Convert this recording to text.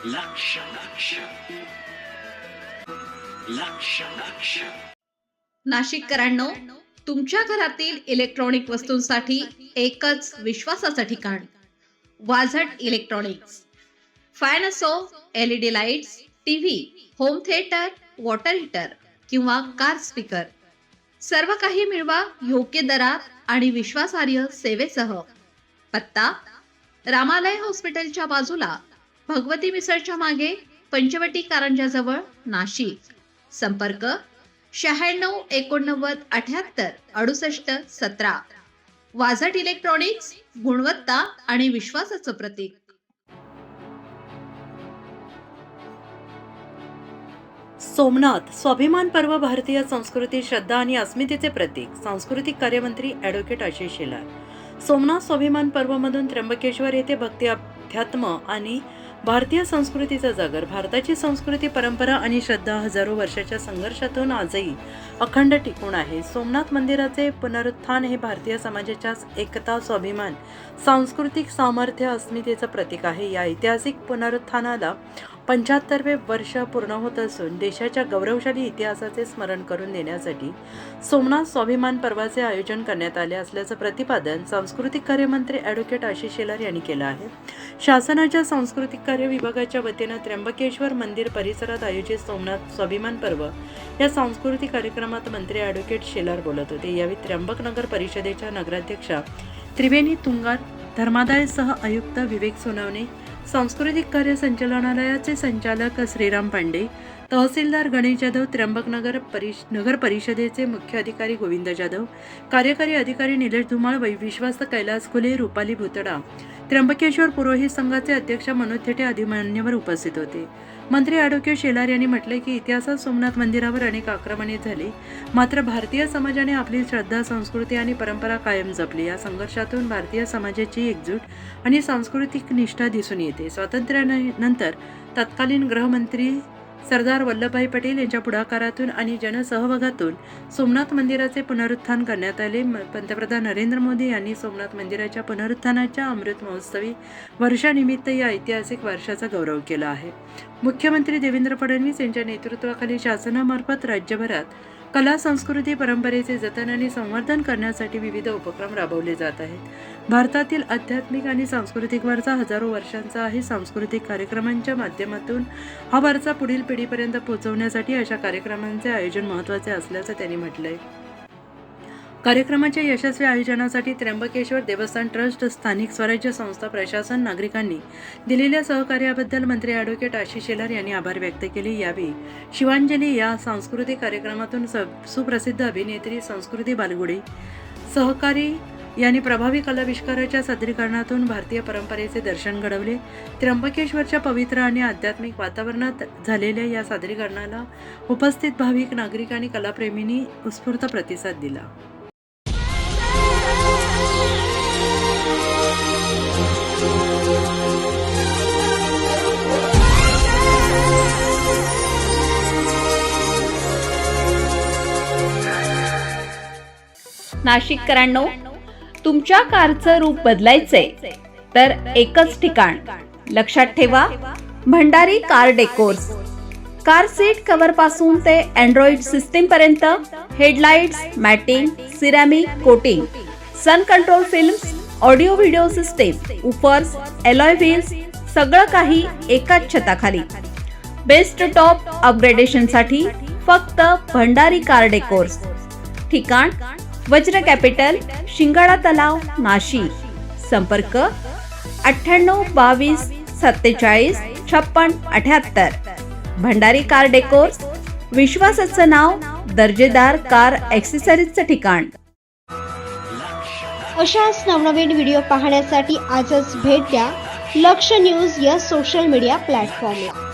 लक्ष लक्ष लक्ष लक्ष नाशिककरांनो, तुमच्या घरातील इलेक्ट्रॉनिक वस्तूंसाठी एकच विश्वासाचं ठिकाण वाझट इलेक्ट्रॉनिक्स. फॅन असो, LED lights, TV, home theatre, water heater किंवा कार स्पीकर, सर्व काही मिळवा योग्य दरात आणि विश्वासार्ह सेवेसह. पत्ता: रामालय हॉस्पिटलच्या बाजूला, भगवती मिसळच्या मागे, पंचवटी कारंजाजवळ, नाशिक. संपर्क: 96 89 78 68 17. वाझट इलेक्ट्रॉनिक्स, गुणवत्ता आणि विश्वासाचं प्रतीक. सोमनाथ स्वाभिमान पर्व भारतीय संस्कृती, श्रद्धा आणि अस्मितेचे प्रतीक. सांस्कृतिक कार्यमंत्री ॲडव्होकेट आशिष शेलार. सोमनाथ स्वाभिमान पर्वमधून त्र्यंबकेश्वर येथे भक्ती, अध्यात्म आणि भारतीय संस्कृतीचा जागर. भारताची संस्कृती, परंपरा आणि श्रद्धा हजारो वर्षाच्या संघर्षातून आजही अखंड टिकून आहे. सोमनाथ मंदिराचे पुनरुत्थान हे भारतीय समाजाच्या एकता, स्वाभिमान, सांस्कृतिक सामर्थ्य, अस्मितेचं प्रतीक आहे. या ऐतिहासिक पुनरुत्थानाला 75वे वर्ष पूर्ण होत असून देशाच्या गौरवशाली इतिहासाचे स्मरण करून देण्यासाठी सोमनाथ स्वाभिमान पर्वाचे आयोजन करण्यात आले असल्याचं प्रतिपादन सांस्कृतिक कार्यमंत्री ॲडव्होकेट आशिष शेलार यांनी केलं आहे. शासनाच्या सांस्कृतिक कार्य विभागाच्या वतीनं त्र्यंबकेश्वर मंदिर परिसरात आयोजित सोमनाथ स्वाभिमान पर्व या सांस्कृतिक कार्यक्रमात मंत्री ॲडव्होकेट शेलार बोलत होते. यावेळी त्र्यंबक नगर परिषदेच्या नगराध्यक्षा त्रिवेणी तुंगार, धर्मादायसह आयुक्त विवेक सोनवणे, सांस्कृतिक कार्य संचालनालयाचे संचालक श्रीराम पांडे, तहसीलदार गणेश जाधव, त्र्यंबक नगर परिषदेचे मुख्य अधिकारी गोविंद जाधव, कार्यकारी अधिकारी निलेश धुमाळ, विश्वास्त कैलास खुले, रुपाली भुतडा, त्र्यंबकेश्वर पुरोहित संघाचे अध्यक्ष मनोज थेटे आदी मान्यवर उपस्थित होते. मंत्री ॲडव्होकेट शेलार यांनी म्हटले की इतिहासात सोमनाथ मंदिरावर अनेक आक्रमणे झाली, मात्र भारतीय समाजाने आपली श्रद्धा, संस्कृती आणि परंपरा कायम जपली. या संघर्षातून भारतीय समाजाची एकजूट आणि सांस्कृतिक निष्ठा दिसून येते. स्वातंत्र्यानंतर तत्कालीन गृहमंत्री सरदार वल्लभभाई पटेल यांच्या पुढाकारातून आणि जनसहभागातून सोमनाथ मंदिराचे पुनरुत्थान करण्यात आले. पंतप्रधान नरेंद्र मोदी यांनी सोमनाथ मंदिराच्या पुनरुत्थानाच्या अमृत महोत्सवी वर्षानिमित्त या ऐतिहासिक वर्षाचा गौरव केला आहे. मुख्यमंत्री देवेंद्र फडणवीस यांच्या नेतृत्वाखाली शासनामार्फत राज्यभरात कला, संस्कृती, परंपरेचे जतन आणि संवर्धन करण्यासाठी विविध उपक्रम राबवले जात आहेत. भारतातील आध्यात्मिक आणि सांस्कृतिक वारसा हजारो वर्षांचा आहे. सांस्कृतिक कार्यक्रमांच्या माध्यमातून हा वारसा पुढील पिढीपर्यंत पोहोचवण्यासाठी अशा कार्यक्रमांचे आयोजन महत्त्वाचे असल्याचं त्यांनी म्हटलंय. कार्यक्रमाच्या यशस्वी आयोजनासाठी त्र्यंबकेश्वर देवस्थान ट्रस्ट, स्थानिक स्वराज्य संस्था, प्रशासन, नागरिकांनी दिलेल्या सहकार्याबद्दल मंत्री ॲडव्होकेट आशिष शेलार यांनी आभार व्यक्त केले. यावेळी शिवांजली या सांस्कृतिक कार्यक्रमातून सुप्रसिद्ध अभिनेत्री संस्कृती बालगुडे, सहकारी यांनी प्रभावी कलाविष्काराच्या सादरीकरणातून भारतीय परंपरेचे दर्शन घडवले. त्र्यंबकेश्वरच्या पवित्र आणि आध्यात्मिक वातावरणात झालेल्या या सादरीकरणाला उपस्थित भाविक, नागरिक आणि कलाप्रेमींनी उत्स्फूर्त प्रतिसाद दिला. नाशिककरांनो, तुमच्या कारचं रूप बदलायचंय तर एकच ठिकाण लक्षात ठेवा, Bhandari car decors. Car seat cover पासून ते अँड्रॉइड सिस्टीम पर्यंत, headlights, matting, ceramic coating, sun control films, audio video system, woofers, alloy wheels, सगळं काही एकाच छताखाली. बेस्ट टॉप अपग्रेडेशन साठी फक्त भंडारी कार डेकोर्स. ठिकाण: वज्र कॅपिटल, शिंगाडा तलाव, नाशिक. संपर्क: 98 22 47 56 78. भंडारी कार डेकोर्स, विश्वासाचं नाव, दर्जेदार कार ॲक्सेसरीजचं ठिकाण. अशाच नवनवीन व्हिडिओ पाहण्यासाठी आजच भेट द्या लक्ष न्यूज या सोशल मीडिया प्लॅटफॉर्मला.